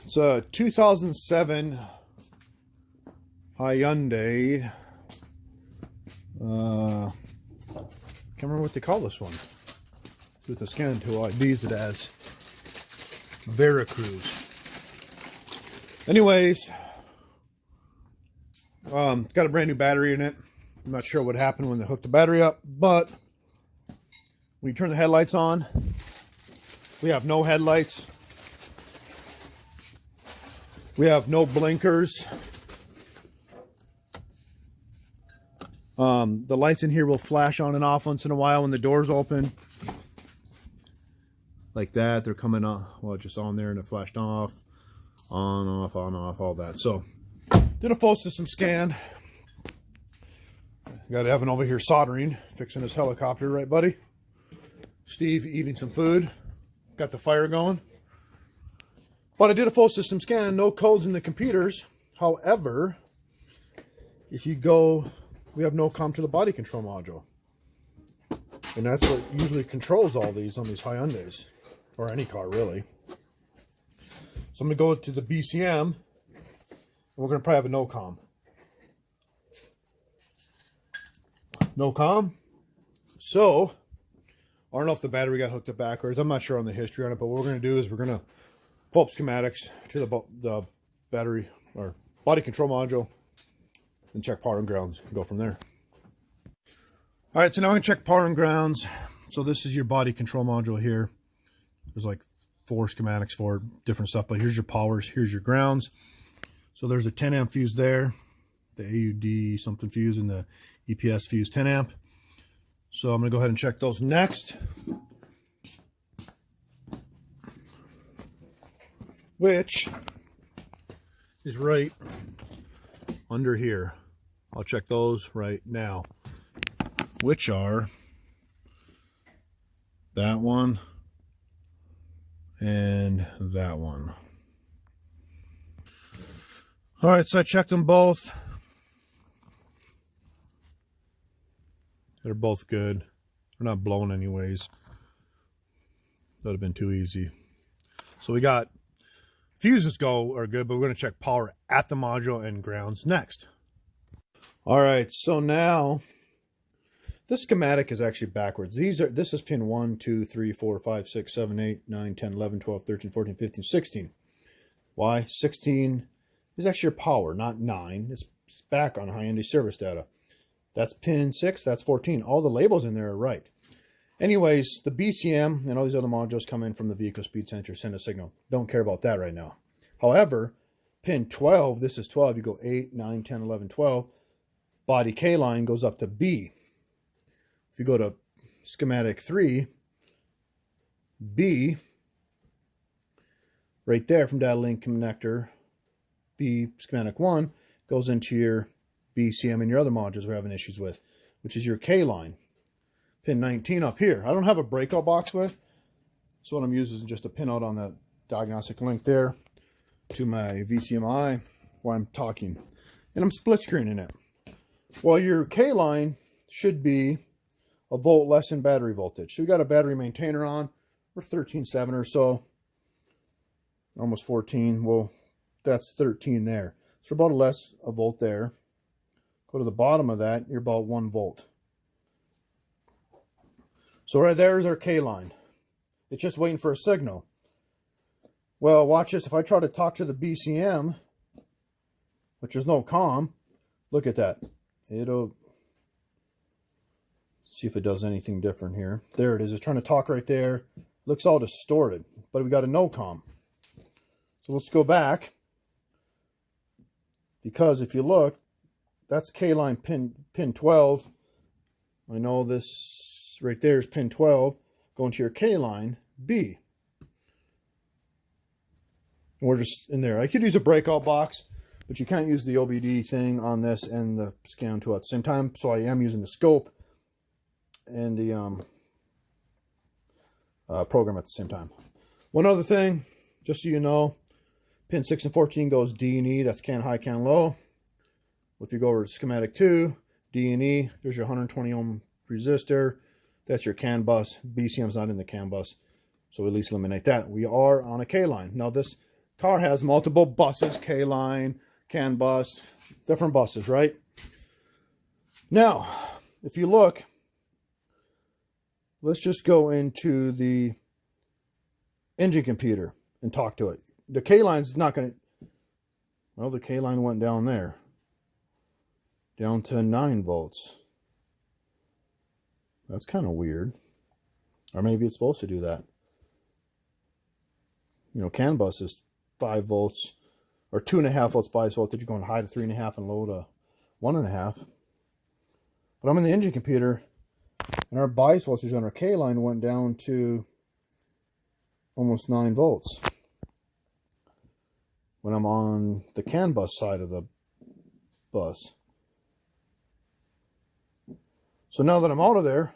It's a 2007 Hyundai. Can't remember what they call this one. With the scan tool, I used it as Veracruz. Anyways, got a brand new battery in it. I'm not sure what happened when they hooked the battery up, but when you turn the headlights on, we have no headlights. We have no blinkers. The lights in here will flash on and off once in a while when the doors open. Like that. They're coming on, well, just on there and it flashed off. On, off, all that. So, did a full system scan. Got Evan over here soldering, fixing his helicopter, right, buddy? Steve eating some food. Got the fire going. But I did a full system scan, no codes in the computers. However, if you go, we have no comm to the body control module. And that's what usually controls all these on these Hyundais. Or any car, really. So I'm going to go to the BCM. And we're going to probably have a no comm. No comm. So, I don't know if the battery got hooked up backwards. I'm not sure on the history on it. But what we're going to do is we're going to pull up schematics to the battery or body control module and check power and grounds and go from there. All right, so now I'm going to check power and grounds. So this is your body control module here. There's like 4 schematics for different stuff, but here's your powers, here's your grounds. So there's a 10 amp fuse there, the AUD something fuse and the EPS fuse 10 amp. So I'm going to go ahead and check those next. Which is right under here. I'll check those right now. Which are that one and that one. All right, so I checked them both. They're both good. They're not blown anyways. That would have been too easy. So we got fuses are good, but we're going to check power at the module and grounds next. All right, so now this schematic is actually backwards. This is pin 1, 2, 3, 4, 5, 6, 7, 8, 9, 10, 11, 12, 13, 14, 15, 16. Why? 16 is actually your power, not 9. It's back on Hyundai service data. That's pin 6, that's 14. All the labels in there are right. Anyways, the BCM and all these other modules come in from the vehicle speed sensor, send a signal. Don't care about that right now. However, pin 12, this is 12. You go 8, 9, 10, 11, 12. Body K line goes up to B. If you go to schematic 3, B, right there from data link connector, B schematic 1 goes into your BCM and your other modules we're having issues with, which is your K line. Pin 19 up here. I don't have a breakout box with, so what I'm using is just a pinout on that diagnostic link there to my VCMI while I'm talking. And I'm split screening it. Well, your K line should be a volt less than battery voltage. So we got a battery maintainer on. We're 13.7 or so. Almost 14. Well, that's 13 there. So about a volt there. Go to the bottom of that, you're about 1 volt. So right there is our K line. It's just waiting for a signal. Well, watch this. If I try to talk to the BCM, which is no comm, look at that. It'll see if it does anything different here. There it is. It's trying to talk right there. Looks all distorted, but we got a no comm. So let's go back. Because if you look, that's K line pin 12. I know this right there is pin 12 going to your K line B. And we're just in there. I could use a breakout box, but you can't use the OBD thing on this and the scan tool at the same time. So I am using the scope and the program at the same time. One other thing, just so you know, pin 6 and 14 goes D and E. That's can high, can low. If you go over to schematic 2, D and E, there's your 120 ohm resistor. That's your CAN bus. BCM's not in the CAN bus, so at least eliminate that. We are on a K line. Now this car has multiple buses, K-line, CAN bus, different buses, right? Now, if you look, let's just go into the engine computer and talk to it. The K-line's not going to, well, the K-line went down there, down to 9 volts. That's kind of weird. Or maybe it's supposed to do that. You know, CAN bus is 5 volts, or 2.5 volts bias voltage. You're going high to 3.5 and low to 1.5. But I'm in the engine computer, and our bias voltage on our K-line went down to almost 9 volts when I'm on the CAN bus side of the bus. So now that I'm out of there,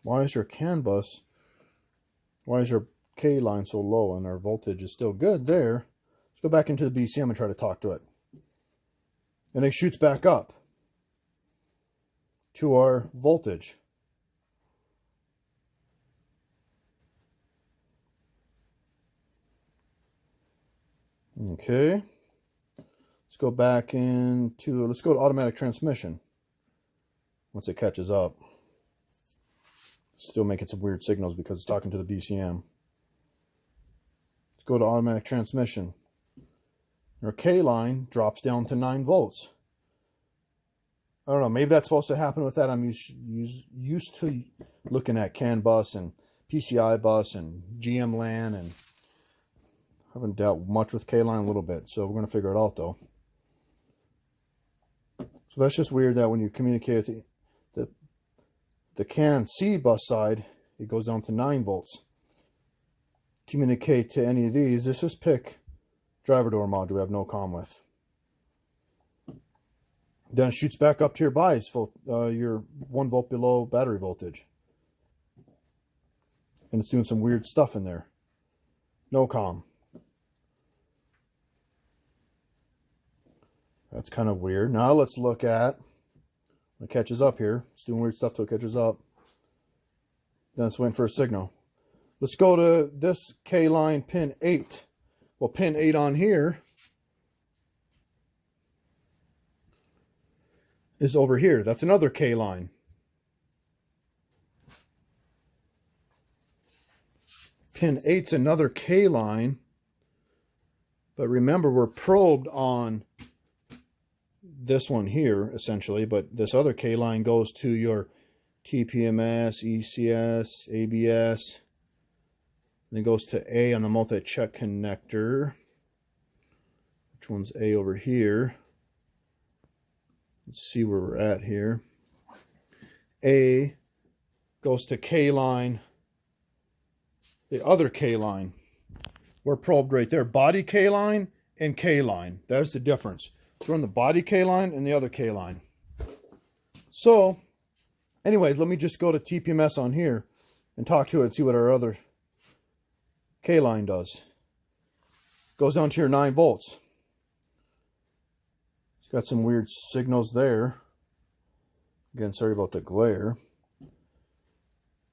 why is our CAN bus, why is our K-line so low and our voltage is still good there? Let's go back into the BCM and try to talk to it. And it shoots back up to our voltage. Okay. Let's go back into, let's go to automatic transmission. Once it catches up. Still making some weird signals because it's talking to the BCM. Let's go to automatic transmission. Our K-line drops down to 9 volts. I don't know, maybe that's supposed to happen with that. I'm used to looking at CAN bus and PCI bus and GM LAN, and I haven't dealt much with K-line, a little bit, so we're going to figure it out though. So that's just weird that when you communicate with the CAN C bus side, it goes down to 9 volts. Communicate to any of these, let's just pick driver door module we have no comm with. Then it shoots back up to your bias volt, your 1 volt below battery voltage. And it's doing some weird stuff in there. No comm. That's kind of weird. Now let's look at, when it catches up here, it's doing weird stuff till it catches up. Then it's waiting for a signal. Let's go to this K-line pin 8. Well, pin 8 on here is over here. That's another K-line. Pin 8's another K-line. But remember, we're probed on this one here, essentially. But this other K-line goes to your TPMS, ECS, ABS. Then it goes to A on the multi-check connector. Which one's A over here? Let's see where we're at here. A goes to K-line. The other K-line. We're probed right there. Body K-line and K-line. There's the difference. We're on the body K-line and the other K-line. So, anyways, let me just go to TPMS on here and talk to it and see what our other K-line does. Goes down to your 9 volts. It's got some weird signals there. Again, sorry about the glare.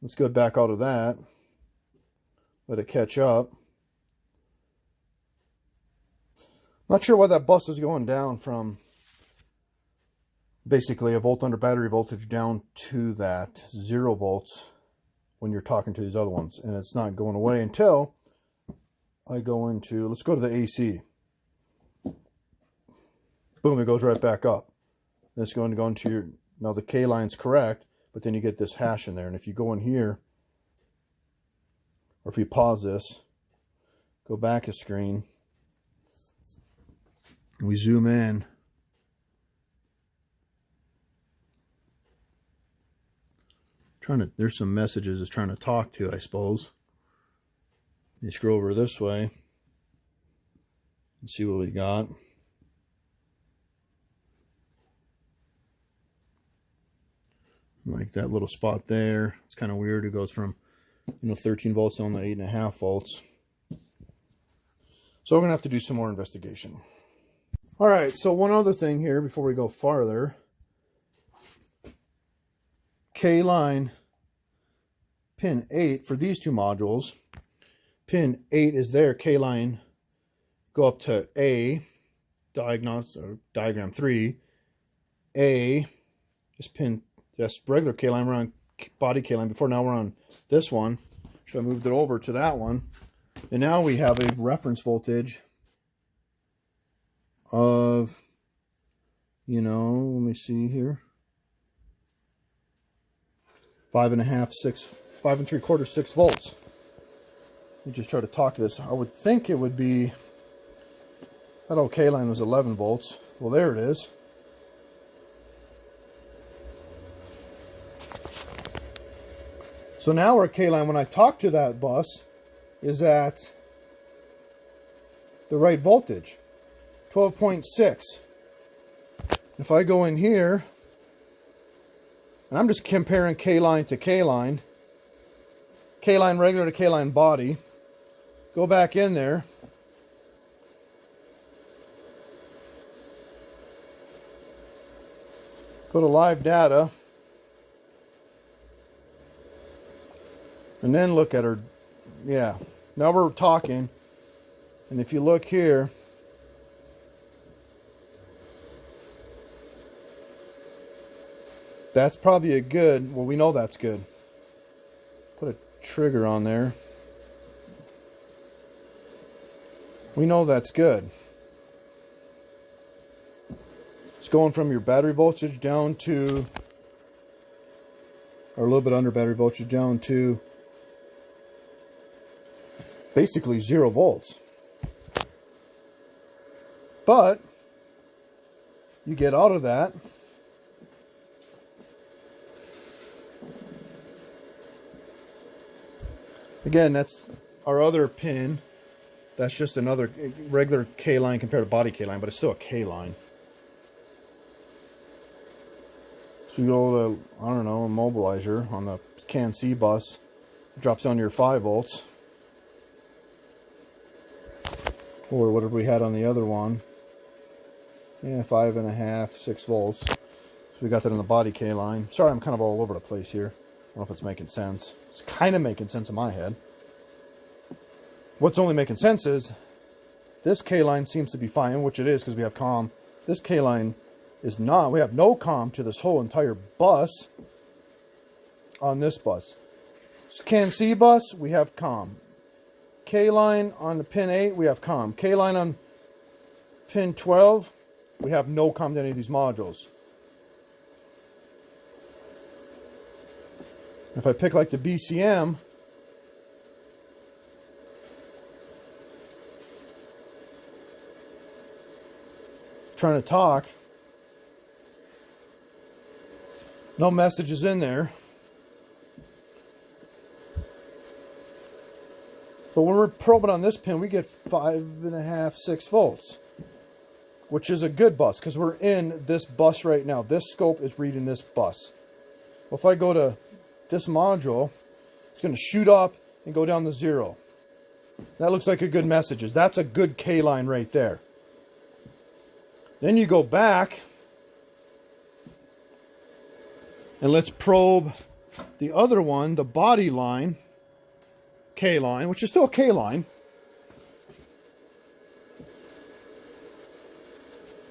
Let's go back out of that. Let it catch up. Not sure why that bus is going down from basically a volt under battery voltage down to that 0 volts when you're talking to these other ones. And it's not going away until I go into, let's go to the AC. Boom, it goes right back up. Then it's going to go into your, now the K line's correct, but then you get this hash in there. And if you go in here, or if you pause this, go back a screen, we zoom in. There's some messages it's trying to talk to, I suppose. You scroll over this way and see what we got. Like that little spot there. It's kind of weird. It goes from, 13 volts down to 8.5 volts. So we're going to have to do some more investigation. All right, so one other thing here before we go farther. K-line pin 8 for these two modules pin 8 is there, K line, go up to A, diagram 3, A, just pin, just regular K line, we're on body K line before, now we're on this one. Should I moved it over to that one? And now we have a reference voltage of, you know, let me see here, 5 3/4, 6 volts. Let me just try to talk to this. I would think it would be, that old K line was 11 volts. Well, there it is. So now our K line, when I talk to that bus, is at the right voltage, 12.6. If I go in here, and I'm just comparing K line to K line regular to K line body, go back in there, go to live data, and then look at her. Yeah, now we're talking. And if you look here, that's probably a good, well, we know that's good. Put a trigger on there. We know that's good. It's going from your battery voltage down to, or a little bit under battery voltage, down to basically 0 volts. But you get out of that, again, that's our other pin. That's just another regular K line compared to body K line, but it's still a K line. So you go to, I don't know, immobilizer on the CAN C bus, drops down to your 5 volts. Or whatever we had on the other one. Yeah, 5.5, 6 volts. So we got that on the body K line. Sorry, I'm kind of all over the place here. I don't know if it's making sense. It's kind of making sense in my head. What's only making sense is this K line seems to be fine, which it is because we have COM. This K line is not. We have no COM to this whole entire bus on this bus. CAN C bus, we have COM. K line on the pin 8, we have COM. K line on pin 12, we have no COM to any of these modules. If I pick like the BCM, trying to talk, no messages in there. But when we're probing on this pin, we get 5.5, 6 volts, which is a good bus because we're in this bus right now. This scope is reading this bus. Well, if I go to this module, it's going to shoot up and go down to 0. That looks like a good messages. That's a good K line right there. Then you go back and let's probe the other one, the body line, K line, which is still a K line.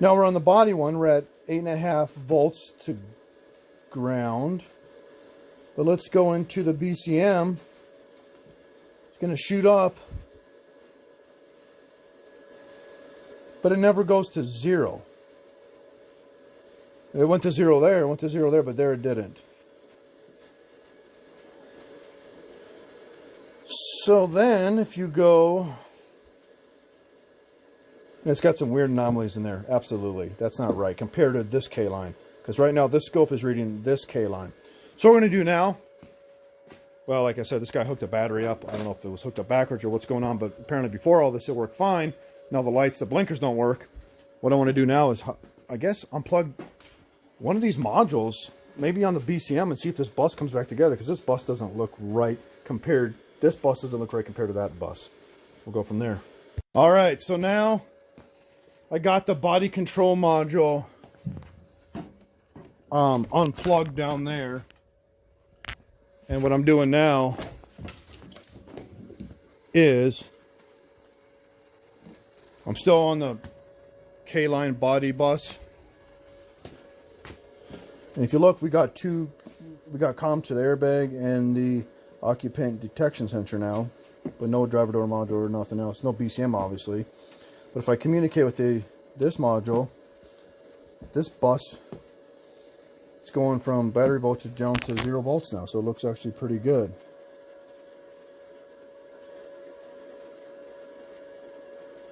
Now we're on the body one, we're at 8.5 volts to ground. But let's go into the BCM. It's going to shoot up. But it never goes to 0. It went to 0 there, it went to 0 there, but there it didn't. So then, if you go, it's got some weird anomalies in there. Absolutely, that's not right compared to this K line. Because right now, this scope is reading this K line. So what we're going to do now, well, like I said, this guy hooked a battery up. I don't know if it was hooked up backwards or what's going on, but apparently before all this, it worked fine. Now the lights, the blinkers don't work. What I want to do now is, I guess, unplug one of these modules, maybe on the BCM, and see if this bus comes back together, because this bus doesn't look right compared. This bus doesn't look right compared to that bus. We'll go from there. All right, so now I got the body control module unplugged down there. And what I'm doing now is, I'm still on the K-line body bus. And if you look, we got comm to the airbag and the occupant detection sensor now, but no driver door module or nothing else. No BCM, obviously. But if I communicate with this module, this bus, it's going from battery voltage down to 0 volts now, so it looks actually pretty good.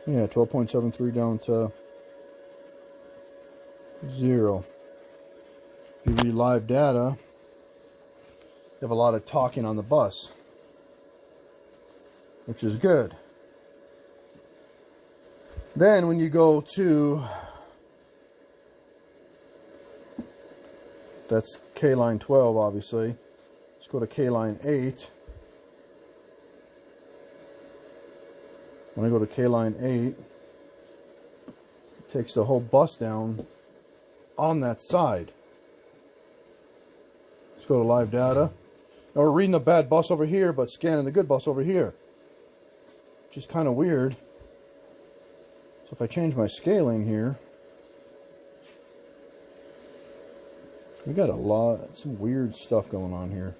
Yeah, 12.73 down to 0. If you read live data, you have a lot of talking on the bus, which is good. Then when you go to, that's K-line 12, obviously. Let's go to K-line 8. When I go to K-line 8, it takes the whole bus down on that side. Let's go to live data. Now we're reading the bad bus over here, but scanning the good bus over here, which is kind of weird. So if I change my scaling here, we got some weird stuff going on here.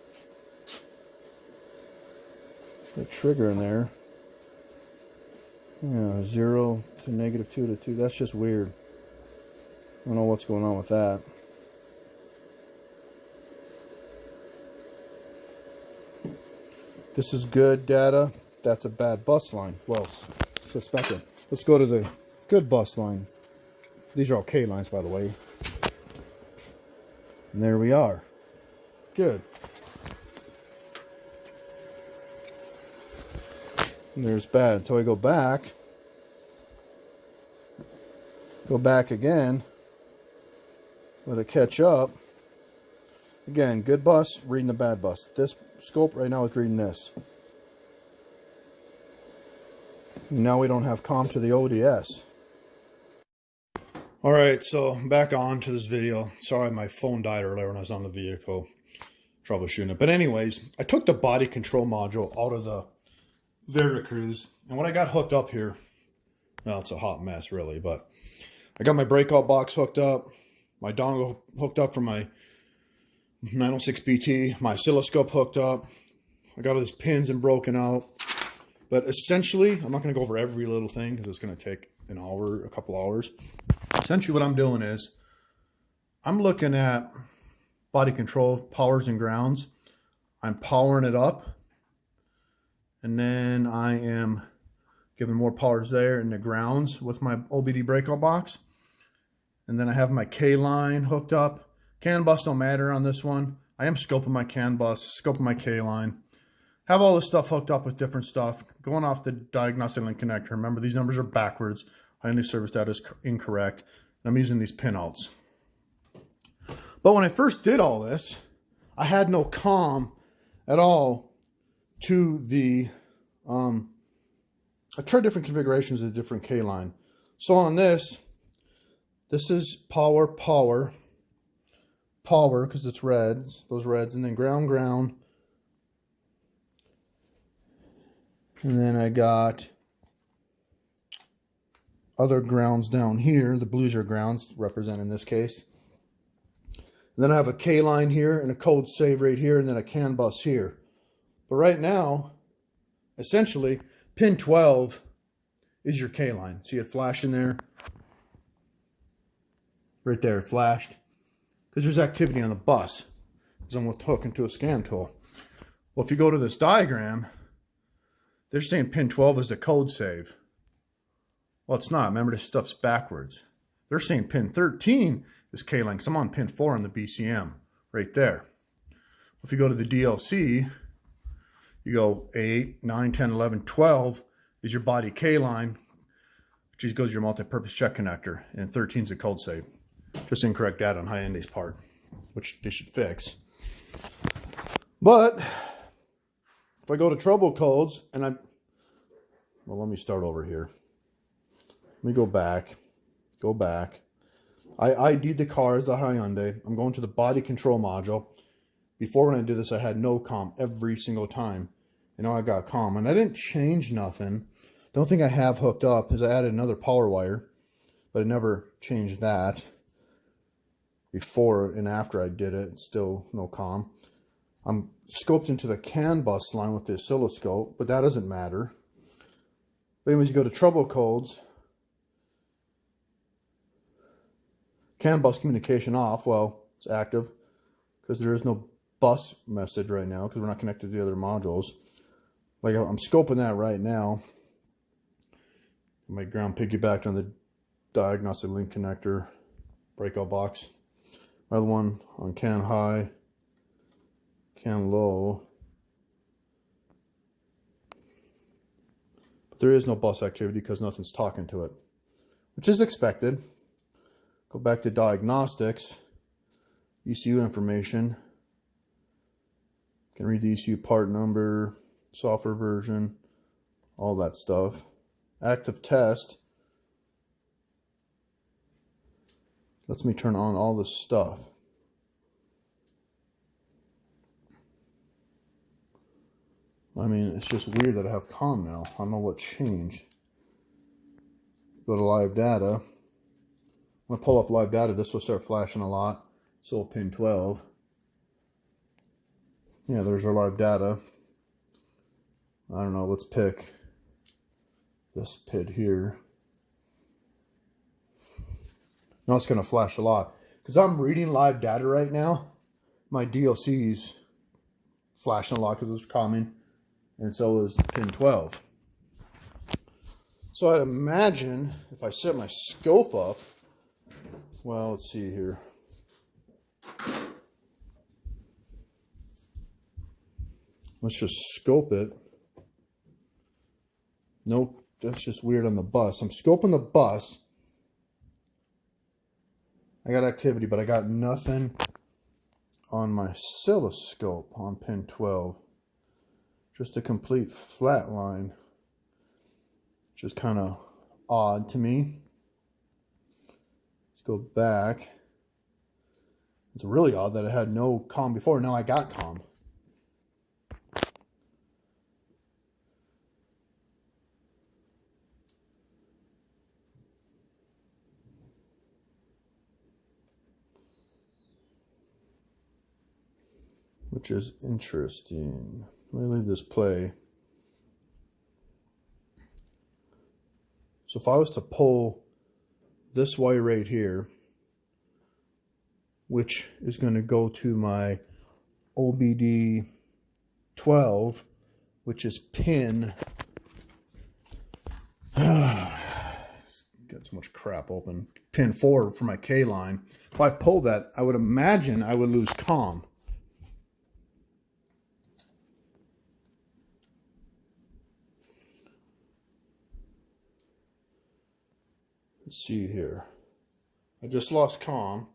The trigger in there. Yeah, 0 to -2 to 2. That's just weird. I don't know what's going on with that. This is good data. That's a bad bus line. Well, suspected. Let's go to the good bus line. These are all K lines, by the way. And there we are. Good. And there's bad. So I go back again, let it catch up. Again, good bus, reading the bad bus. This scope right now is reading this. Now we don't have comm to the ODS. Alright, so back on to this video. Sorry my phone died earlier when I was on the vehicle troubleshooting it. But anyways, I took the body control module out of the Veracruz. And what I got hooked up here, well, it's a hot mess really, but I got my breakout box hooked up, my dongle hooked up from my 906 BT, my oscilloscope hooked up. I got all these pins and broken out. But essentially, I'm not going to go over every little thing because it's going to take an hour, a couple hours. Essentially what I'm doing is I'm looking at body control, powers and grounds. I'm powering it up. And then I am giving more powers there in the grounds with my OBD breakout box. And then I have my K line hooked up. CAN bus don't matter on this one. I am scoping my CAN bus, scoping my K line. Have all this stuff hooked up with different stuff. Going off the diagnostic link connector. Remember, these numbers are backwards. Hyundai service data is incorrect. I'm using these pinouts. But when I first did all this, I had no comm at all to the, I tried different configurations of the different K line. So on this is power, because it's red, those reds, and then ground. And then I got other grounds down here. The blues are grounds, represent in this case. And then I have a K line here and a code save right here, and then a CAN bus here. But right now, essentially, pin 12 is your K line. See it flashing there? Right there, it flashed. Because there's activity on the bus. Because I'm hooking to a scan tool. Well, if you go to this diagram, they're saying pin 12 is the code save. Well, it's not. Remember, this stuff's backwards. They're saying pin 13 is K-line, because I'm on pin 4 on the BCM, right there. If you go to the DLC, you go 8, 9, 10, 11, 12 is your body K-line, which goes to your multi-purpose check connector, and 13 is the code save. Just incorrect data on Hyundai's part, which they should fix. But if I go to trouble codes, and well, let me start over here. Let me go back. I ID'd the car as the Hyundai. I'm going to the body control module. Before when I did this, I had no comm every single time. You know, I got calm. And I didn't change nothing. Don't think I have hooked up, because I added another power wire, but I never changed that. Before and after I did it, it's still no calm. I'm scoped into the CAN bus line with the oscilloscope, but that doesn't matter. But anyways, you go to trouble codes. CAN bus communication off. Well, it's active because there is no bus message right now because we're not connected to the other modules. Like, I'm scoping that right now. My ground piggybacked on the diagnostic link connector breakout box. My other one on CAN high, CAN low. But there is no bus activity because nothing's talking to it, which is expected. Go back to diagnostics, ECU information. Can read the ECU part number, software version, all that stuff. Active test. Lets me turn on all this stuff. I mean, it's just weird that I have COM now. I don't know what changed. Go to live data. When I pull up live data, this will start flashing a lot. So pin 12. Yeah, there's our live data. I don't know, let's pick this PID here. Now it's going to flash a lot. Because I'm reading live data right now. My DLC's flashing a lot because it's coming. And so is pin 12. So I'd imagine if I set my scope up. Well, let's see here. Let's just scope it. Nope, that's just weird on the bus. I'm scoping the bus. I got activity, but I got nothing on my oscilloscope on pin 12. Just a complete flat line, which is kind of odd to me. Let's go back. It's really odd that I had no COM before. Now I got COM. Which is interesting. Let me leave this play. So if I was to pull this wire right here, which is going to go to my OBD 12, which is pin. Got so much crap open. Pin 4 for my K line. If I pull that, I would imagine I would lose COM. Let's see here. I just lost COM.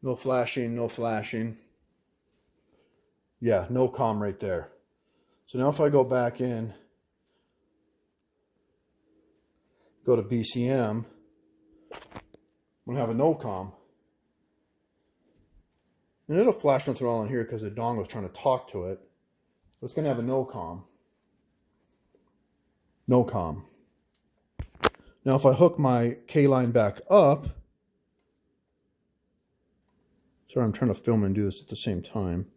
No flashing, no flashing. Yeah, no COM right there. So now if I go back in, go to BCM, I'm going to have a no COM. And it'll flash once in a while in here because the dongle's trying to talk to it. But it's going to have a no COM. No COM. Now if I hook my K line back up, sorry, I'm trying to film and do this at the same time.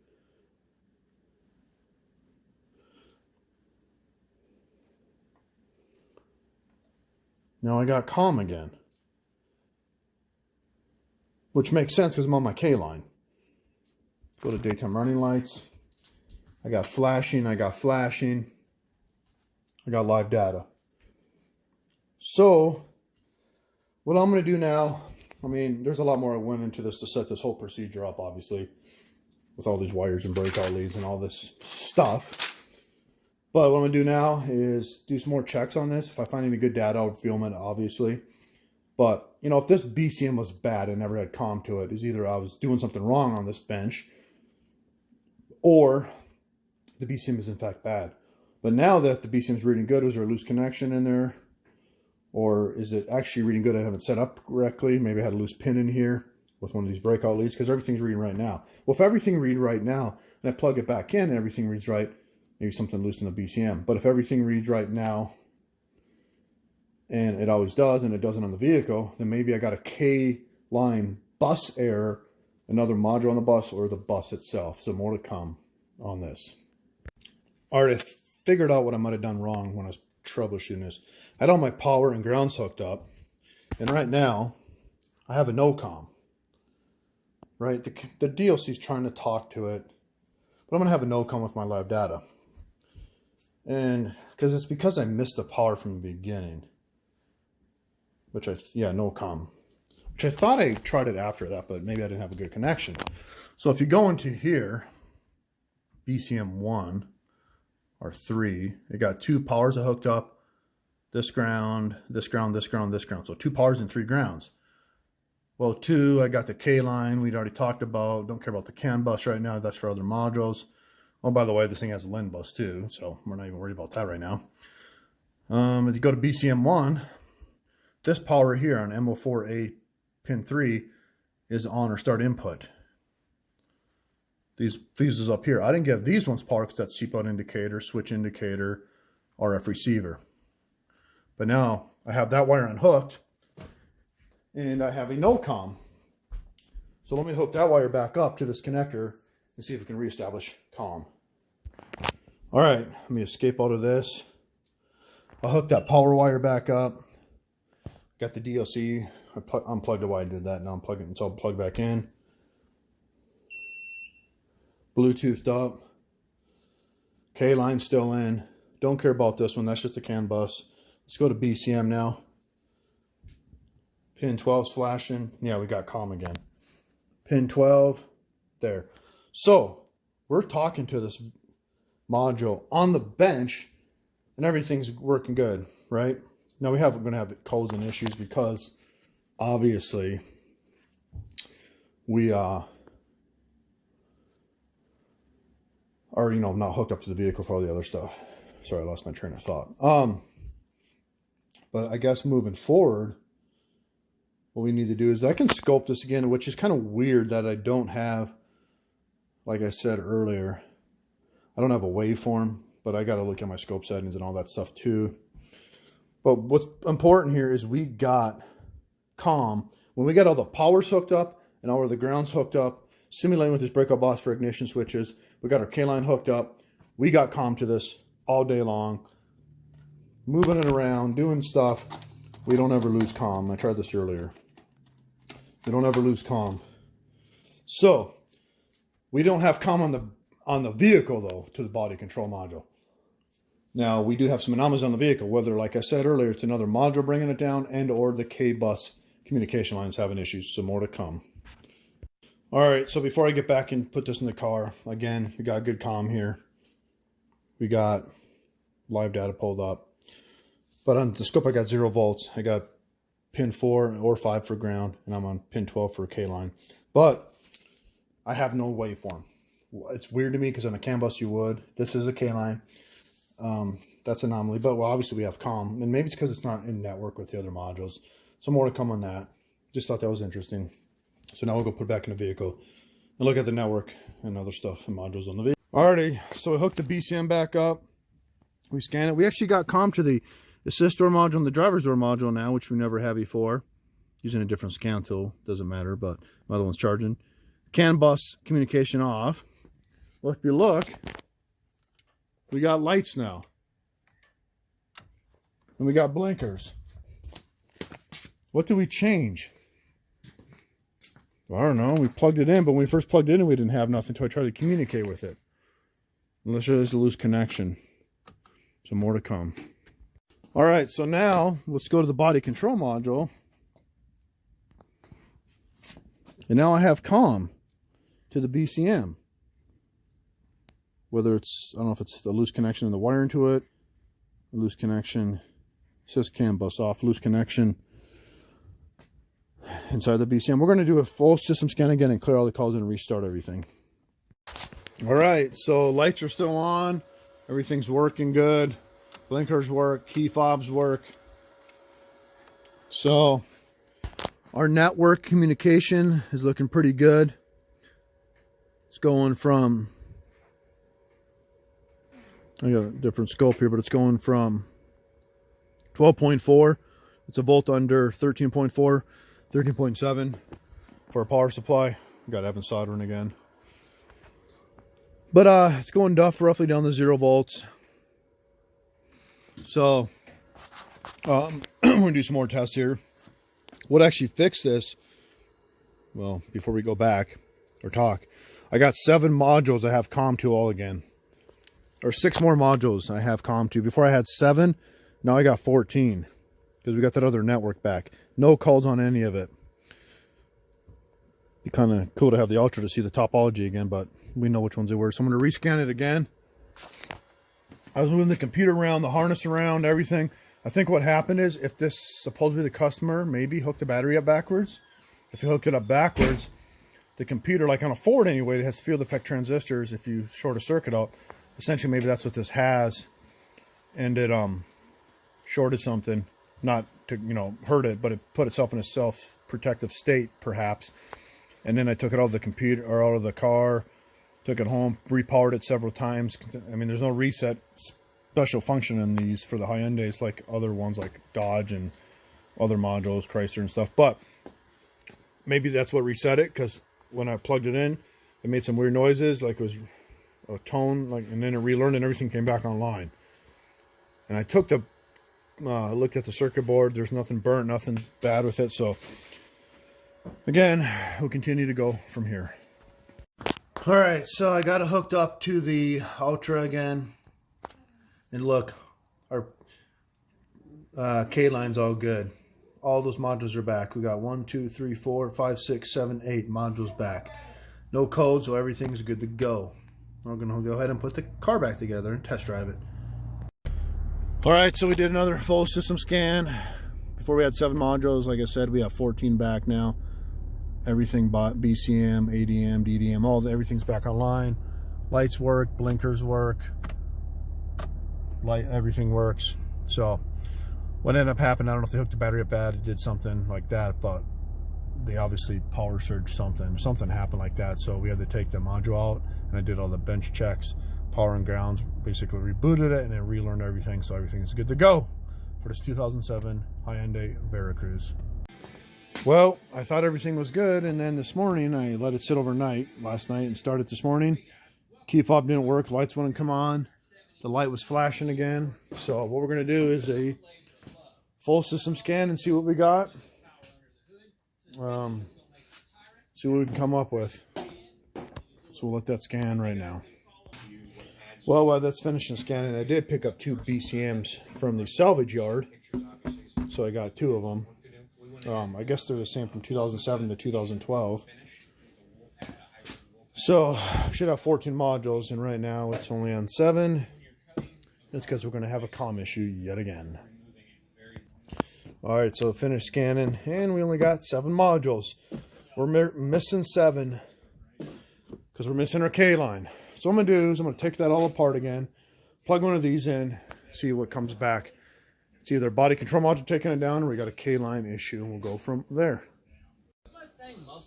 Now I got COM again, which makes sense because I'm on my K line. Go to daytime running lights. I got flashing, I got flashing. I got live data. So what I'm going to do now, I mean, there's a lot more that went into this to set this whole procedure up, obviously, with all these wires and breakout leads and all this stuff. But what I'm going to do now is do some more checks on this. If I find any good data, I'll film it, obviously. But, you know, if this BCM was bad and never had COM to it, it's either I was doing something wrong on this bench or the BCM is in fact bad. But now that the BCM is reading good, is there a loose connection in there? Or is it actually reading good? I haven't set up correctly. Maybe I had a loose pin in here with one of these breakout leads because everything's reading right now. Well, if everything reads right now and I plug it back in and everything reads right, maybe something loose in the BCM. But if everything reads right now, and it always does, and it doesn't on the vehicle, then maybe I got a K line bus error, another module on the bus, or the bus itself. So more to come on this. All right, I figured out what I might have done wrong when I was troubleshooting this. I had all my power and grounds hooked up, and right now I have a no comm. Right, the DLC is trying to talk to it, but I'm gonna have a no comm with my live data, and because I missed the power from the beginning, which no comm, which I thought I tried it after that, but maybe I didn't have a good connection. So if you go into here, BCM 1 or 3, it got 2 powers that hooked up. This ground, this ground, this ground, this ground. So 2 powers and 3 grounds. Well, 2, I got the K line we'd already talked about. Don't care about the CAN bus right now. That's for other modules. Oh, by the way, this thing has a LIN bus too, so we're not even worried about that right now. If you go to BCM 1, this power here on MO4A pin 3 is on or start input. These fuses up here, I didn't give these ones power because that's seatbelt indicator, switch indicator, RF receiver. But now I have that wire unhooked, and I have a no comm. So let me hook that wire back up to this connector and see if we can reestablish comm. All right, let me escape out of this. I'll hook that power wire back up. Got the DLC. I unplugged it while I did that. Now I'm plugging it, so I'll plug back in. Bluetoothed up. K line still in. Don't care about this one. That's just a CAN bus. Let's go to BCM now. Pin 12's flashing. Yeah, we got comm again. Pin 12. There. So we're talking to this module on the bench, and everything's working good, right? Now we're going to have codes and issues because obviously we are not hooked up to the vehicle for all the other stuff. Sorry, I lost my train of thought. But I guess moving forward, what we need to do is I can scope this again, which is kind of weird that I don't have, like I said earlier, I don't have a waveform, but I got to look at my scope settings and all that stuff too. But what's important here is we got comm. When we got all the powers hooked up and all of the grounds hooked up, simulating with this breakout box for ignition switches, we got our K-line hooked up. We got comm to this all day long, moving it around, doing stuff. We don't ever lose comm. I tried this earlier. We don't ever lose comm. So we don't have comm on the vehicle though to the body control module. Now we do have some anomalies on the vehicle, whether, like I said earlier, it's another module bringing it down and or the K-bus communication lines having issues. So more to come. All right, so before I get back and put this in the car, again, we got good comm here. We got live data pulled up. But on the scope, I got 0 volts. I got pin 4 or 5 for ground, and I'm on pin 12 for a K line. But I have no waveform. It's weird to me because on a CAN bus you would. This is a K line. That's an anomaly. But well, obviously we have comm, and maybe it's because it's not in network with the other modules. So more to come on that. Just thought that was interesting. So now we'll go put it back in the vehicle and look at the network and other stuff and modules on the vehicle. Alrighty, so we hooked the BCM back up. We scan it. We actually got comm to the assist door module and the driver's door module now, which we never had before. Using a different scan tool, doesn't matter, but my other one's charging. CAN bus communication off. Well, if you look, we got lights now. And we got blinkers. What did we change? I don't know. We plugged it in, but when we first plugged it in, we didn't have nothing until I tried to communicate with it. Unless there's a loose connection. So more to come. All right, so now let's go to the body control module. And now I have comm to the BCM. Whether it's, I don't know if it's a loose connection in the wiring to it, a loose connection, it says CAN bus off, loose connection inside the BCM. We're going to do a full system scan again and clear all the calls and restart everything. All right, so lights are still on. Everything's working good. Blinkers work, key fobs work. So our network communication is looking pretty good. It's going from I got a different scope here, but it's going from 12.4. It's a volt under 13.4, 13.7 for a power supply. Got Evan soldering again. But it's going roughly down to 0 volts. So we're gonna do some more tests here. What actually fixed this? Well, before we go back or talk, I got 7 modules I have COM to all again. Or 6 more modules I have COM to. Before I had 7, now I got 14. Because we got that other network back. No calls on any of it. Be kind of cool to have the Ultra to see the topology again, but we know which ones they were. So I'm going to rescan it again. I was moving the computer around, the harness around, everything. I think what happened is, if this supposedly the customer maybe hooked the battery up backwards, if you hooked it up backwards, the computer, like on a Ford anyway, it has field effect transistors. If you short a circuit out, essentially maybe that's what this has, and it shorted something, not to hurt it, but it put itself in a self-protective state perhaps. And then I took it out of the computer or out of the car, took it home, repowered it several times. I mean, there's no reset special function in these for the Hyundais like other ones like Dodge and other modules, Chrysler and stuff. But maybe that's what reset it, because when I plugged it in, it made some weird noises, like it was a tone, like, and then it relearned and everything came back online. And I took the looked at the circuit board. There's nothing burnt, nothing bad with it. So again, we'll continue to go from here. All right, so I got it hooked up to the Ultra again, and look, our K line's all good. All those modules are back. We got 1, 2, 3, 4, 5, 6, 7, 8 modules back. No code, so everything's good to go. I'm gonna go ahead and put the car back together and test drive it. All right, so we did another full system scan. Before we had 7 modules. Like I said, we have 14 back now. Everything bought, BCM, ADM, DDM, everything's back online. Lights work, blinkers work, everything works. So what ended up happening, I don't know if they hooked the battery up bad, it did something like that, but they obviously power surged something happened like that. So we had to take the module out, and I did all the bench checks, power and grounds, basically rebooted it, and then relearned everything. So everything is good to go for this 2007 Hyundai Veracruz. Well, I thought everything was good, and then this morning I let it sit overnight last night and started this morning. Key fob didn't work, lights wouldn't come on, the light was flashing again. So what we're going to do is a full system scan and see what we got. See what we can come up with. So we'll let that scan right now. Well, while that's finishing scanning, I did pick up 2 BCMs from the salvage yard. So I got 2 of them. I guess they're the same from 2007 to 2012. So should have 14 modules, and right now it's only on 7. That's because we're going to have a COM issue yet again. All right, so finished scanning, and we only got 7 modules. We're missing 7 because we're missing our K line. So what I'm going to do is I'm going to take that all apart again, plug one of these in, see what comes back. It's either body control module taking it down, or we got a K line issue, and we'll go from there.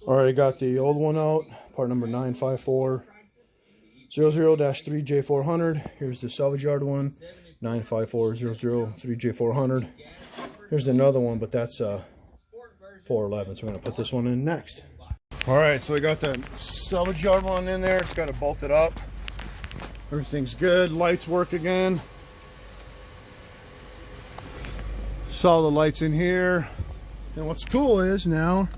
All right, I got the old one out, part number 95400-3J400. Here's the salvage yard one, 95400-3J400. Here's another one, but that's 411, so we're going to put this one in next. All right, so we got that salvage yard one in there. It's got it bolted up. Everything's good. Lights work again. Saw the lights in here. And what's cool is now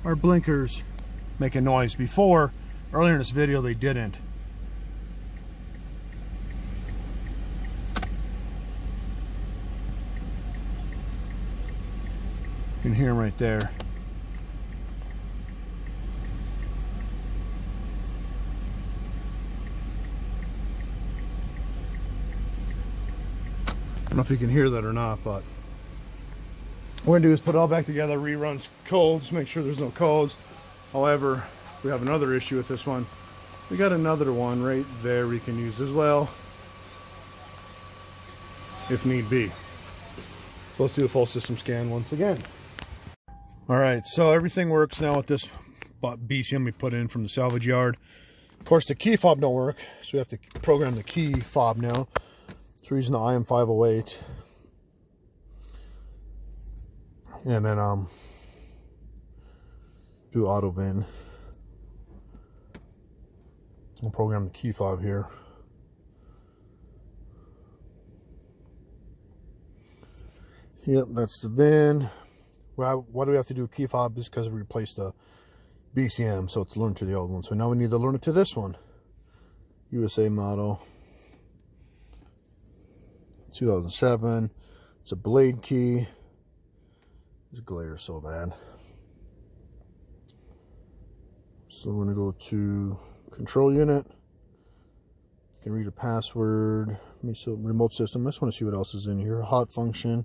our blinkers make a noise. Before, earlier in this video, they didn't. You can hear them right there. I don't know if you can hear that or not, but what we're going to do is put it all back together, rerun codes, make sure there's no codes. However, we have another issue with this one. We got another one right there we can use as well, if need be. Let's do a full system scan once again. All right, so everything works now with this BCM we put in from the salvage yard. Of course, the key fob don't work, so we have to program the key fob now. So we're using the IM508. And then do auto VIN. We'll program the key fob here. Yep, that's the VIN. Well, why do we have to do a key fob? Is because we replaced the BCM, so it's learned to the old one. So now we need to learn it to this one. USA model. 2007. It's a blade key. This glare is so bad. So we're going to go to control unit. You can read a password. So remote system. I just want to see what else is in here. Hot function.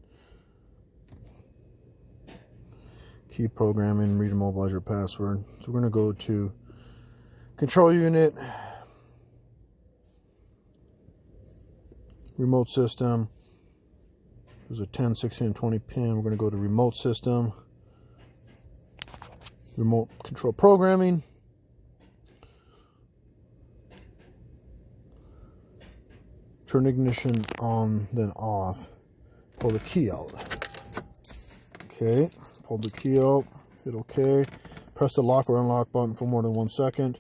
Key programming. Read and mobilize your password. So we're going to go to control unit. Remote system. There's a 10, 16, and 20 pin. We're going to go to remote system. Remote control programming. Turn ignition on, then off. Pull the key out. Okay. Pull the key out. Hit OK. Press the lock or unlock button for more than 1 second.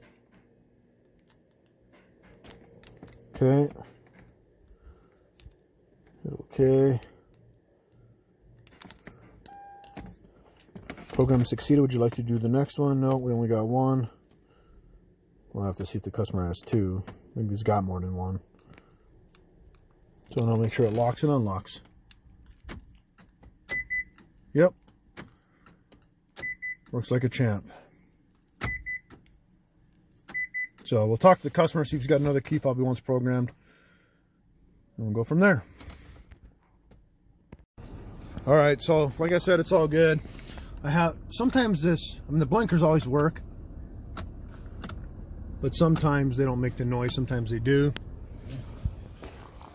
Okay. Hit OK. Program succeeded. Would you like to do the next one? No, we only got one. We'll have to see if the customer has two. Maybe he's got more than one. So now make sure it locks and unlocks. Yep. Works like a champ. So we'll talk to the customer, see if he's got another key fob he wants programmed. And we'll go from there. All right, so like I said, it's all good. Sometimes the blinkers always work, but sometimes they don't make the noise, sometimes they do.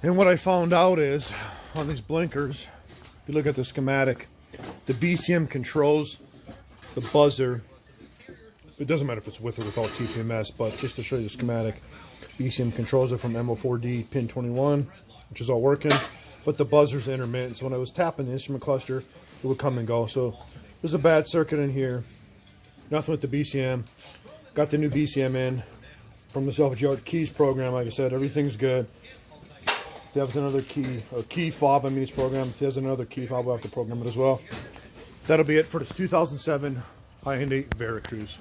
And what I found out is, on these blinkers, if you look at the schematic, the BCM controls the buzzer. It doesn't matter if it's with or without TPMS, but just to show you the schematic, BCM controls it from MO4D pin 21, which is all working, but the buzzer's intermittent, so when I was tapping the instrument cluster, it would come and go. So there's a bad circuit in here. Nothing with the BCM. Got the new BCM in from the Salvage Yard Keys program. Like I said, everything's good. If there's another key, or key fob, I mean, it's programmed. If there's another key fob, we'll have to program it as well. That'll be it for this 2007 Hyundai Veracruz.